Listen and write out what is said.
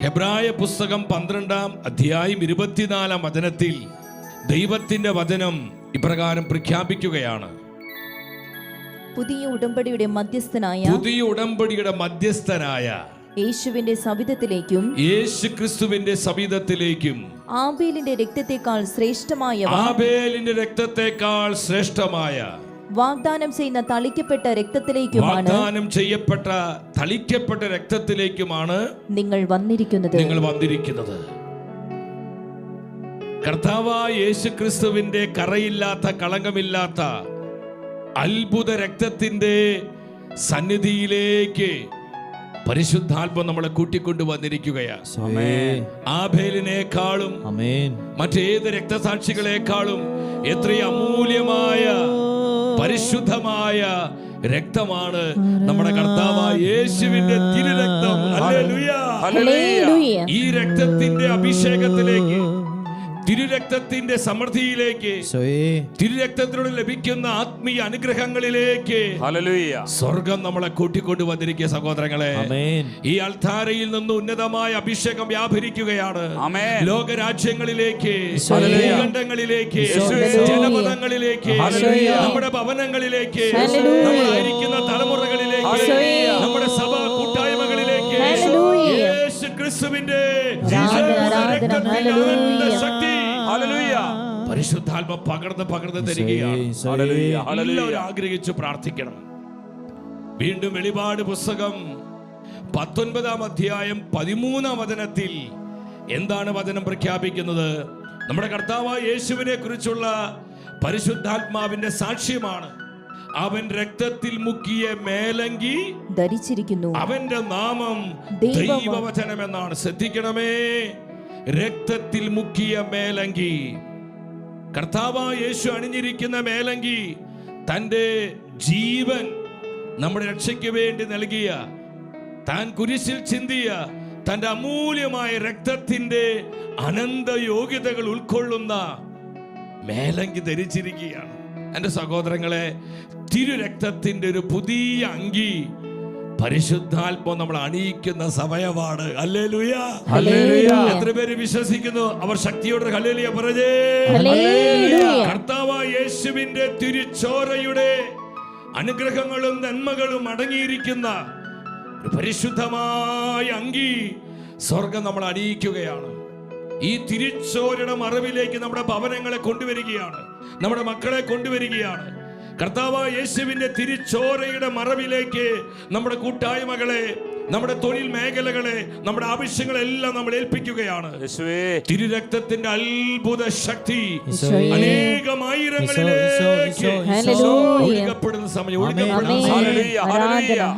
ഹെബ്രായ പുസ്തകം 12-ാം അധ്യായം 24-ാം വചനത്തിൽ ദൈവത്തിന്റെ വചനം ഇപ്രകാരം പ്രഖ്യാപിക്കുകയാണ്. പുതിയ ഉടമ്പടിയുടെ മധ്യസ്ഥനായ യേശുവിന്റെ സവിധത്തിലേക്കും യേശുക്രിസ്തുവിന്റെ സവിധത്തിലേക്കും ആബേലിന്റെ രക്തത്തെക്കാൾ ശ്രേഷ്ഠമായ വാഗ്ദാനം ചെയ്യുന്ന തളിക്കപ്പെട്ട രക്തത്തിലേക്കുമാണ് നിങ്ങൾ വന്നിരിക്കുന്നത്. കർത്താവായ യേശുക്രിസ്തുവിന്റെ കറയില്ലാത്ത കളങ്കമില്ലാത്ത അത്ഭുത രക്തത്തിന്റെ സന്നിധിയിലേക്ക് പരിശുദ്ധാത്മ നമ്മളെ കൂട്ടിക്കൊണ്ടു വന്നിരിക്കുകയാണ്. ആബേലിനേക്കാളും മറ്റേത് രക്തസാക്ഷികളെക്കാളും എത്രയും അമൂല്യമായ പരിശുദ്ധമായ രക്തമാണ് നമ്മുടെ കർത്താവായ യേശുവിന്റെ തിരുരക്തം. ഹല്ലേലൂയ. ഈ രക്തത്തിന്റെ അഭിഷേകത്തിലേക്ക്, തിരുരക്തത്തിന്റെ സമൃദ്ധിയിലേക്ക്, തിരുരക്തത്തിലൂടെ ലഭിക്കുന്ന ആത്മീയ അനുഗ്രഹങ്ങളിലേക്ക് സ്വർഗം നമ്മളെ കൂട്ടിക്കൊണ്ടു വന്നിരിക്കുക. സഹോദരങ്ങളെ, ഈ അൾത്താരയിൽ നിന്ന് ഉന്നതമായ അഭിഷേകം വ്യാപരിക്കുകയാണ്. ലോകരാജ്യങ്ങളിലേക്ക്, ഭൂഖണ്ഡങ്ങളിലേക്ക്, ജനപദങ്ങളിലേക്ക്, നമ്മുടെ ഭവനങ്ങളിലേക്ക്, നമ്മളായിരിക്കുന്ന തലമുറകളിലേക്ക്, നമ്മുടെ സഭാ കൂട്ടായ്മകളിലേക്ക് യേശുക്രിസ്തുവിന്റെ ശക്തി പരിശുദ്ധാത്മ പകർന്ന് തരികയാണ്. എല്ലാവരും ആഗ്രഹിച്ചു പ്രാർത്ഥിക്കണം. വീണ്ടും വെളിപാട് പുസ്തകം 19-ാം അധ്യായം 13-ാം വചനത്തിൽ എന്താണ് വചനം പ്രഖ്യാപിക്കുന്നത്? നമ്മുടെ കർത്താവായ യേശുവിനെ കുറിച്ചുള്ള പരിശുദ്ധാത്മാവിന്റെ സാക്ഷ്യമാണ്. അവൻ രക്തത്തിൽ മുക്കിയ മേലങ്കി ധരിച്ചിരിക്കുന്നു, അവന്റെ നാമം ദൈവവചനം എന്നാണ്. ശ്രദ്ധിക്കണമേ, രക്തത്തിൽ മുക്കിയ മേലങ്കി, കർത്താവായ യേശു അണിഞ്ഞിരിക്കുന്ന മേലങ്കി, തന്റെ ജീവൻ നമ്മുടെ രക്ഷയ്ക്ക് വേണ്ടി നൽകിയ, താൻ കുരിശിൽ ചിന്തിയ തന്റെ അമൂല്യമായ രക്തത്തിന്റെ അനന്ത യോഗ്യതകൾ ഉൾക്കൊള്ളുന്ന മേലങ്കി ധരിച്ചിരിക്കുകയാണ്. എന്റെ സഹോദരങ്ങളെ, തിരുരക്തത്തിന്റെ ഒരു പുതിയ അങ്കി പരിശുദ്ധാത്മ നമ്മൾ അണിയിക്കുന്ന സമയമാണ്. ഹല്ലേലൂയ. എത്ര പേര് വിശ്വസിക്കുന്നു? അവർ ശക്തിയോടെ ഹല്ലേലൂയ പറഞ്ഞേ. കർത്താവായ യേശുവിന്റെ തിരുച്ചോരയുടെ അനുഗ്രഹങ്ങളും നന്മകളും അടങ്ങിയിരിക്കുന്ന ഒരു പരിശുദ്ധമായ അങ്കി സ്വർഗം നമ്മൾ അണിയിക്കുകയാണ്. ഈ തിരുച്ചോരയുടെ മറവിലേക്ക് നമ്മുടെ ഭവനങ്ങളെ കൊണ്ടുവരികയാണ്, നമ്മുടെ മക്കളെ കൊണ്ടുവരികയാണ്. കർത്താവായ യേശുവിന്റെ തിരുച്ചോരയുടെ മറവിലേക്ക് നമ്മുടെ കൂട്ടായ്മകളെ, നമ്മുടെ തൊഴിൽ മേഖലകളെ, നമ്മുടെ ആവശ്യങ്ങളെല്ലാം നമ്മൾ ഏൽപ്പിക്കുകയാണ്. തിരുരക്തത്തിന്റെ അത്ഭുത ശക്തി അനേകമായിരങ്ങളിലേക്ക് ഒഴുകപ്പെടുന്ന സമയം.